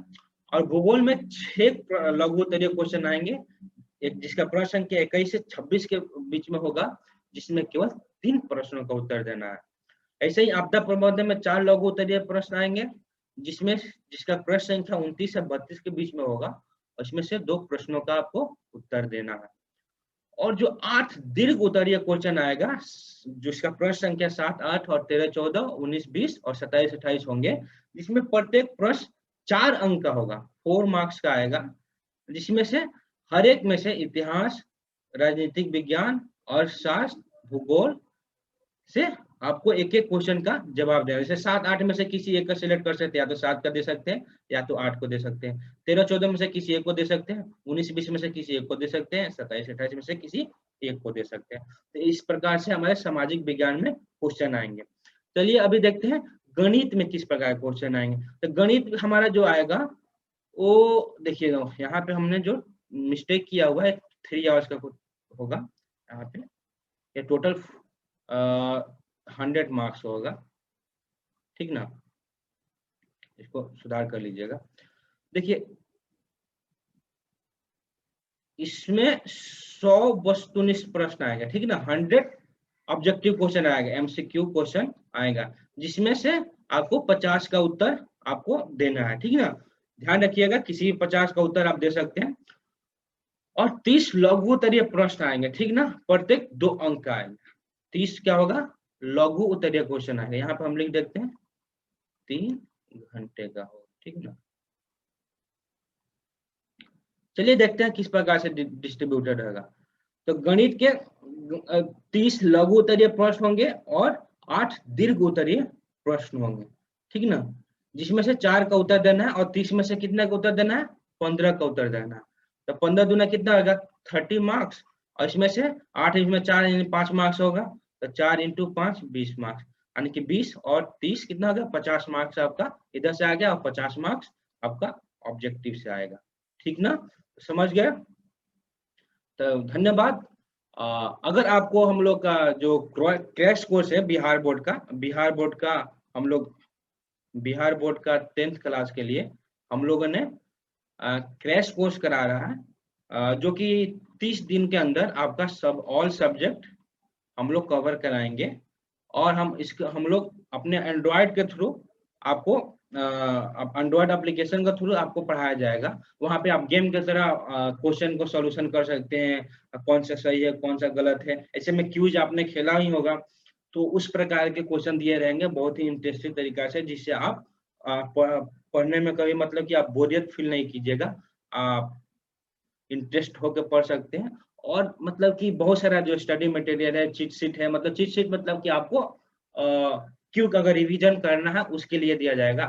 और भूगोल में 6 लघु उत्तरीय क्वेश्चन आएंगे, एक जिसका प्रश्न संख्या 21 से 26 के बीच में होगा, जिसमें केवल 3 प्रश्नों का उत्तर देना है। ऐसे ही आपदा प्रबंधन में 4 लघु उत्तरीय प्रश्न आएंगे, जिसका प्रश्न संख्या 29 से 32 के बीच में होगा, उसमें से 2 प्रश्नों का आपको उत्तर देना है। और जो 8 दीर्घ उत्तरीय क्वेश्चन आएगा, जिसका प्रश्न संख्या 7, 8 और 13, 14, 19, 20 और 27, 28 होंगे, जिसमें प्रत्येक प्रश्न 4 अंक का होगा, 4 मार्क्स का आएगा, जिसमें से हर एक में से इतिहास, राजनीतिक विज्ञान, अर्थशास्त्र, भूगोल से आपको एक एक क्वेश्चन का जवाब देना है। जैसे 7, 8 में से किसी एक का सिलेक्ट कर सकते हैं, या तो 7 का दे सकते हैं, या तो 8 को दे सकते हैं। 13, 14 में से किसी एक को दे सकते हैं, 19, 20 में से किसी एक को दे सकते हैं, 27, 28 में से किसी एक को दे सकते हैं। तो इस प्रकार से हमारे सामाजिक विज्ञान में क्वेश्चन आएंगे। चलिए अभी देखते हैं गणित में किस प्रकार क्वेश्चन आएंगे। तो गणित हमारा जो आएगा वो देखिएगा, यहाँ पे हमने जो मिस्टेक किया हुआ है 3 आवर्स का होगा, यहाँ पे ये टोटल 100 मार्क्स होगा, ठीक ना। इसको सुधार कर लीजिएगा। देखिए इसमें 100 वस्तुनिष्ठ प्रश्न आएगा, ठीक ना। 100 ऑब्जेक्टिव क्वेश्चन आएगा, एमसीक्यू क्वेश्चन आएगा, जिसमें से आपको 50 का उत्तर आपको देना है, ठीक ना। ध्यान रखिएगा किसी भी 50 का उत्तर आप दे सकते हैं। और 30 लघु उत्तरीय प्रश्न आएंगे, ठीक ना, प्रत्येक 2 अंक का आएगा। 30 क्या होगा, लघु उत्तरीय क्वेश्चन आएगा। यहाँ पे हम लिख देते हैं 3 घंटे का हो, ठीक ना। चलिए देखते हैं किस प्रकार से डिस्ट्रीब्यूटेड रहेगा। तो गणित के 30 लघु उत्तरीय प्रश्न होंगे और 8 दीर्घ उत्तरीय प्रश्न होंगे, ठीक ना, जिसमें से 4 का उत्तर देना है। और 30 में से कितना का उत्तर देना है, 15 का उत्तर देना है। तो 15 दूना कितना होगा, 30 मार्क्स। और इसमें से 8 इसमें 4 यानी 5 मार्क्स होगा, तो 4 × 5 20 मार्क्स, यानी कि 20 और 30 कितना होगा, 50 मार्क्स आपका इधर से आ गया, और 50 मार्क्स आपका ऑब्जेक्टिव से आएगा, ठीक ना। समझ गए, तो धन्यवाद। अगर आपको हम लोग का जो क्रैश कोर्स है बिहार बोर्ड का हम लोग बिहार बोर्ड का 10th क्लास के लिए हम लोगों ने क्रैश कोर्स करा रहा है, जो कि 30 दिन के अंदर आपका ऑल सब्जेक्ट हम लोग कवर कराएंगे। और हम लोग अपने एंड्रॉयड के थ्रू आपको एंड्रॉयड एप्लीकेशन के थ्रू आपको पढ़ाया जाएगा। वहाँ पे आप गेम की तरह क्वेश्चन को सॉल्यूशन कर सकते हैं, कौन सा सही है कौन सा गलत है। ऐसे में क्यूज आपने खेला ही होगा, तो उस प्रकार के क्वेश्चन दिए रहेंगे बहुत ही इंटरेस्टिंग तरीका से, जिससे आप पढ़ने में कभी मतलब कि आप बोरियत फील नहीं कीजिएगा, आप इंटरेस्ट होकर पढ़ सकते हैं। और मतलब कि बहुत सारा जो स्टडी मटेरियल है, चीट शीट है, मतलब चीट शीट मतलब कि आपको क्यों अगर रिवीजन करना है उसके लिए दिया जाएगा।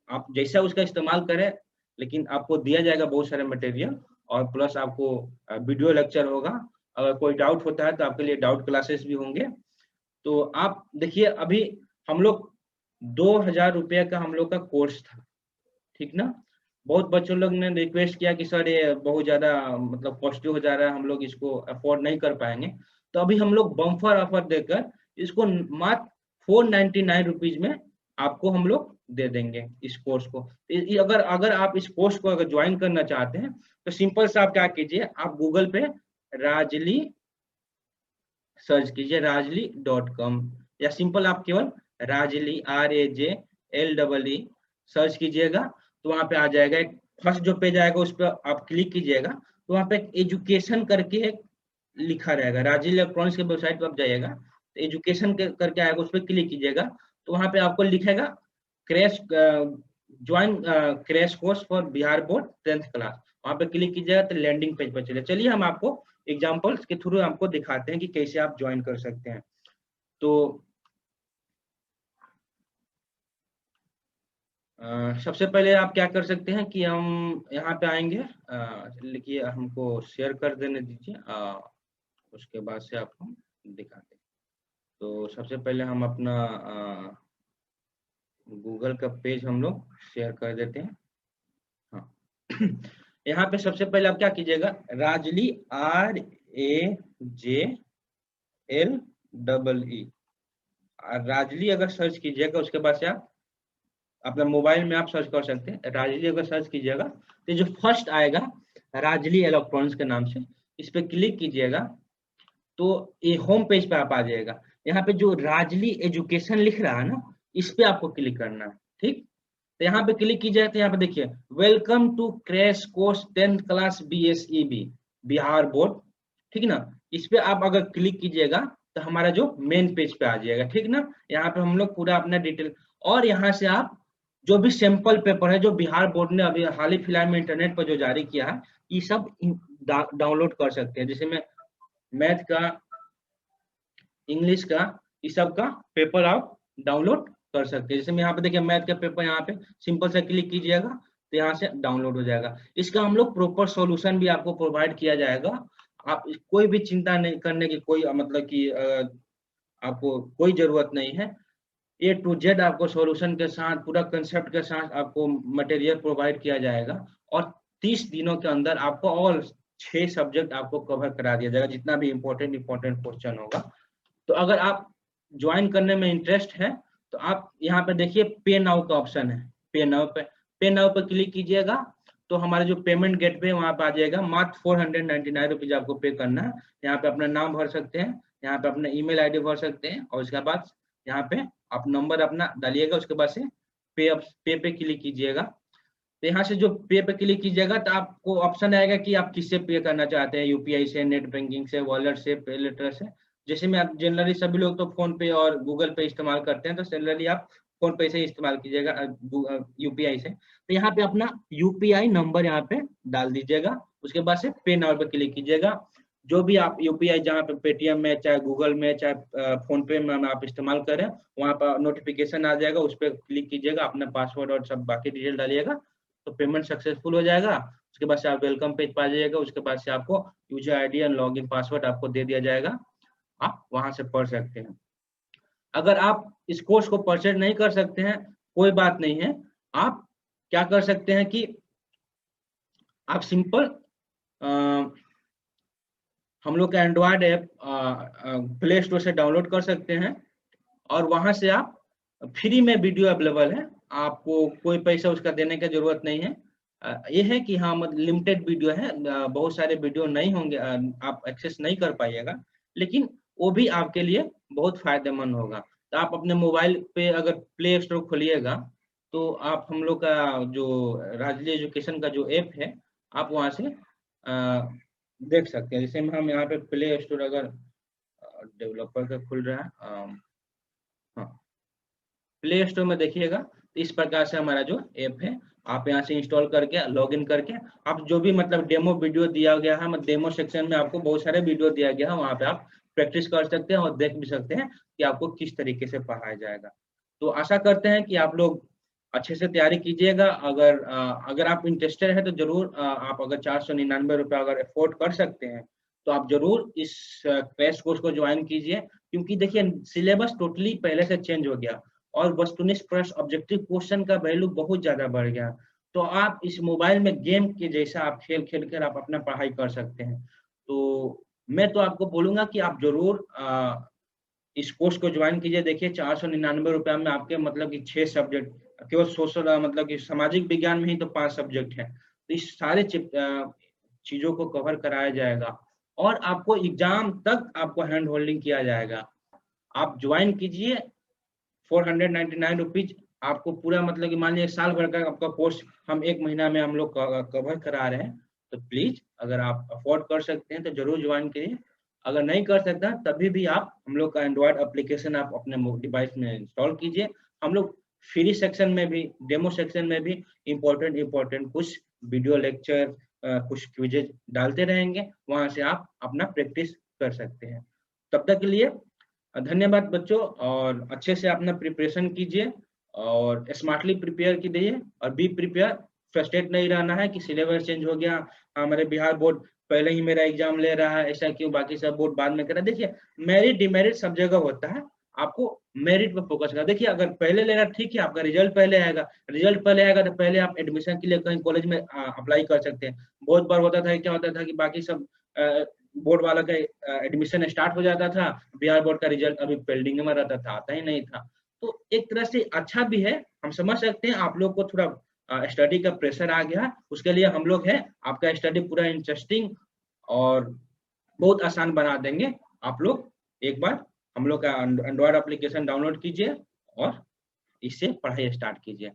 आप जैसा उसका इस्तेमाल करें, लेकिन आपको दिया जाएगा बहुत सारे मटेरियल, और प्लस आपको वीडियो लेक्चर होगा। अगर कोई डाउट होता है तो आपके लिए डाउट क्लासेस भी होंगे। तो आप देखिए, अभी हम लोग 2000 रुपये का हम लोग का कोर्स था, ठीक ना। बहुत बच्चों लोग ने रिक्वेस्ट किया कि सर ये बहुत ज्यादा मतलब कॉस्टली हो जा रहा है, हम लोग इसको अफोर्ड नहीं कर पाएंगे। तो अभी हम लोग बम्फर ऑफर देकर इसको मात्र 499 रुपीज में आपको हम लोग दे देंगे इस कोर्स को। अगर आप इस कोर्स को अगर ज्वाइन करना चाहते हैं तो सिंपल सा आप क्या कीजिए, आप गूगल पे राजली सर्च कीजिए, rajli.com, या सिंपल आप केवल राजली RAJLEE सर्च कीजिएगा, तो वहां पे आ जाएगा। एक फर्स्ट जो पेज आएगा उस पर आप क्लिक कीजिएगा, तो वहां पे एजुकेशन करके एक लिखा रहेगा। राजली इलेक्ट्रॉनिक्स के वेबसाइट पर आप जाइएगा तो एजुकेशन करके आएगा, उस पर क्लिक कीजिएगा, तो वहां पे आपको लिखेगा crash join crash course for Bihar board 10th class. वहां पे क्लिक कीजिएगा तो लैंडिंग पेज पर चलिए हम आपको एग्जाम्पल्स के थ्रू आपको दिखाते हैं कि कैसे आप ज्वाइन कर सकते हैं। तो सबसे पहले आप क्या कर सकते हैं कि हम यहाँ पे आएंगे, लिखिए हमको शेयर कर देने दीजिए, उसके बाद से आपको दिखाते हैं। तो सबसे पहले हम अपना गूगल का पेज हम लोग शेयर कर देते हैं। हाँ यहाँ पे सबसे पहले आप क्या कीजिएगा, राजली RAJLEE राजली अगर सर्च कीजिएगा, उसके बाद से आप अपने मोबाइल में आप सर्च कर सकते हैं। राजली अगर सर्च कीजिएगा तो जो फर्स्ट आएगा राजली इलेक्ट्रॉनिक्स के नाम से, इस पे क्लिक कीजिएगा तो ये होम पेज पे आप आ जाएगा। यहाँ पे जो राजली एजुकेशन लिख रहा है ना, इस पे आपको क्लिक करना है, ठीक। तो यहाँ पे क्लिक कीजिए तो यहाँ पे देखिए welcome to crash course 10th class BSEB Bihar board, ठीक ना। इस पे आप अगर क्लिक कीजिएगा तो हमारा जो मेन पेज पे आ जाएगा, ठीक ना। यहाँ पे हम लोग पूरा अपना डिटेल, और यहाँ से आप जो भी सैंपल पेपर है जो बिहार बोर्ड ने अभी हाल ही फिलहाल में इंटरनेट पर जो जारी किया है, ये सब डाउनलोड कर सकते हैं। जैसे मैं मैथ का, इंग्लिश का, इस सब का पेपर आप डाउनलोड कर सकते हैं। जैसे मैं यहाँ पे देखिए मैथ का पेपर, यहाँ पे सिंपल से क्लिक कीजिएगा तो यहाँ से डाउनलोड हो जाएगा। इसका हम लोग प्रॉपर सॉल्यूशन भी आपको प्रोवाइड किया जाएगा। आप कोई भी चिंता नहीं करने की कोई मतलब कि आपको कोई जरूरत नहीं है। A to Z आपको सॉल्यूशन के साथ, पूरा कंसेप्ट के साथ आपको मटेरियल प्रोवाइड किया जाएगा, और 30 दिनों के अंदर आपको ऑल 6 सब्जेक्ट आपको कवर करा दिया जाएगा, जितना भी इम्पोर्टेंट क्वेश्चन होगा। तो अगर आप ज्वाइन करने में इंटरेस्ट है तो आप यहाँ पे देखिए पे नाउ का ऑप्शन है, पे नाउ पे क्लिक कीजिएगा तो हमारे जो पेमेंट गेटवे वहां पे आ जाएगा। मात्र 499 रुपीज आपको पे करना है। यहाँ पे अपना नाम भर सकते हैं, यहाँ पे अपना ईमेल आईडी भर सकते हैं, और उसके बाद यहाँ पे आप नंबर अपना डालिएगा, उसके बाद से पे क्लिक कीजिएगा। तो यहाँ से जो पे पे क्लिक कीजिएगा तो आपको ऑप्शन आएगा कि आप किससे पे करना चाहते हैं, यूपीआई से, नेट बैंकिंग से, वॉलेट से, पे लेटर से। जैसे में आप जनरली सभी लोग तो फोन पे और गूगल पे इस्तेमाल करते हैं, तो जनरली आप फोन पे से इस्तेमाल कीजिएगा यूपीआई से। तो यहाँ पे अपना यूपीआई नंबर यहाँ पे डाल दीजिएगा, उसके बाद से पे नाउ पे क्लिक कीजिएगा। जो भी आप यूपीआई जहाँ पे पेटीएम में, चाहे गूगल में, चाहे फोन पे में आप इस्तेमाल करें, वहाँ पर नोटिफिकेशन आ जाएगा, उस पर क्लिक कीजिएगा, अपना पासवर्ड और सब बाकी डिटेल डालिएगा, तो पेमेंट सक्सेसफुल हो जाएगा। उसके बाद से आप वेलकम पेज पा जाइएगा, उसके बाद से आपको यूजर आईडी और लॉगिन पासवर्ड आपको दे दिया जाएगा, आप वहां से पढ़ सकते हैं। अगर आप इस कोर्स को परचेज नहीं कर सकते हैं, कोई बात नहीं है। आप क्या कर सकते हैं कि आप सिंपल हम लोग का एंड्रॉयड ऐप प्ले स्टोर से डाउनलोड कर सकते हैं, और वहां से आप फ्री में वीडियो अवेलेबल है, आपको कोई पैसा उसका देने की जरूरत नहीं है। ये है कि हाँ मतलब लिमिटेड वीडियो है, बहुत सारे वीडियो नहीं होंगे, आप एक्सेस नहीं कर पाइएगा, लेकिन वो भी आपके लिए बहुत फायदेमंद होगा। तो आप अपने मोबाइल पे अगर प्ले स्टोर खोलिएगा तो आप हम लोग का जो राजली एजुकेशन का जो ऐप है आप वहाँ से देख सकते हैं। जैसे हम यहाँ पे प्ले स्टोर अगर डेवलपर का खुल रहा है, हाँ प्ले स्टोर में देखिएगा तो इस प्रकार से हमारा जो ऐप है आप यहाँ से इंस्टॉल करके लॉगिन करके आप जो भी मतलब डेमो वीडियो दिया गया है, मतलब डेमो सेक्शन में आपको बहुत सारे वीडियो दिया गया है, वहाँ पे आप प्रैक्टिस कर सकते हैं और देख भी सकते हैं कि आपको किस तरीके से पढ़ाया जाएगा। तो आशा करते हैं कि आप लोग अच्छे से तैयारी कीजिएगा। अगर आप इंटरेस्टेड है तो जरूर आप अगर 499 रुपये अगर अफोर्ड कर सकते हैं तो आप जरूर इस क्रैश कोर्स को ज्वाइन कीजिए, क्योंकि देखिए सिलेबस टोटली पहले से चेंज हो गया और वस्तुनिष्ठ प्रश्न ऑब्जेक्टिव क्वेश्चन का वैल्यू बहुत ज्यादा बढ़ गया। तो आप इस मोबाइल में गेम के जैसा आप खेल खेल कर आप अपना पढ़ाई कर सकते हैं। तो मैं तो आपको बोलूंगा कि आप जरूर इस कोर्स को ज्वाइन कीजिए। देखिए 499 रुपया में आपके मतलब कि 6 सब्जेक्ट, केवल सोशल मतलब कि सामाजिक विज्ञान में ही तो 5 सब्जेक्ट है, तो इस सारे चीजों को कवर कराया जाएगा और आपको एग्जाम तक आपको हैंड होल्डिंग किया जाएगा। आप ज्वाइन कीजिए, 499 रुपीज आपको पूरा मतलब कि मान लीजिए साल भर का आपका कोर्स हम 1 महीना में हम लोग कवर करा रहे हैं। तो प्लीज अगर आप अफोर्ड कर सकते हैं तो जरूर ज्वाइन करिए, अगर नहीं कर सकता तभी भी आप हम लोग का एंड्रॉयड एप्लीकेशन आप अपने डिवाइस में इंस्टॉल कीजिए। हम लोग फ्री सेक्शन में भी डेमो सेक्शन में भी इम्पोर्टेंट कुछ वीडियो लेक्चर कुछ क्विजेज डालते रहेंगे, वहां से आप अपना प्रैक्टिस कर सकते हैं। तब तक के लिए धन्यवाद बच्चों, और अच्छे से अपना प्रिपरेशन कीजिए और स्मार्टली प्रिपेयर कीजिए और बी प्रिपेयर। फ्रस्ट्रेट नहीं रहना है कि सिलेबस चेंज हो गया, हमारे बिहार बोर्ड पहले ही मेरा एग्जाम ले रहा है, ऐसा क्यों, बाकी सब बोर्ड बाद में कर रहा है। देखिए मेरिट डिमेरिट सब जगह होता है, आपको मेरिट पर फोकस करना। देखिए अगर पहले ले रहा ठीक है, आपका रिजल्ट पहले आएगा, रिजल्ट पहले आएगा तो पहले आप एडमिशन के लिए कहीं कॉलेज में अप्लाई कर सकते हैं। बहुत बार होता था, क्या होता था कि बाकी सब बोर्ड वाला का एडमिशन स्टार्ट हो जाता था, बिहार बोर्ड का रिजल्ट अभी पेंडिंग में रहता था, आता ही नहीं था। तो एक तरह से अच्छा भी है, हम समझ सकते हैं आप लोग को थोड़ा स्टडी का प्रेशर आ गया, उसके लिए हम लोग हैं आपका स्टडी पूरा इंटरेस्टिंग और बहुत आसान बना देंगे। आप लोग एक बार हम लोग का एंड्रॉयड एप्लीकेशन डाउनलोड कीजिए और इससे पढ़ाई स्टार्ट कीजिए।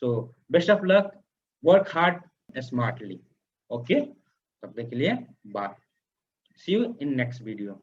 So best of luck, work hard smartly. Okay, तब तक के लिए bye, see you in next video.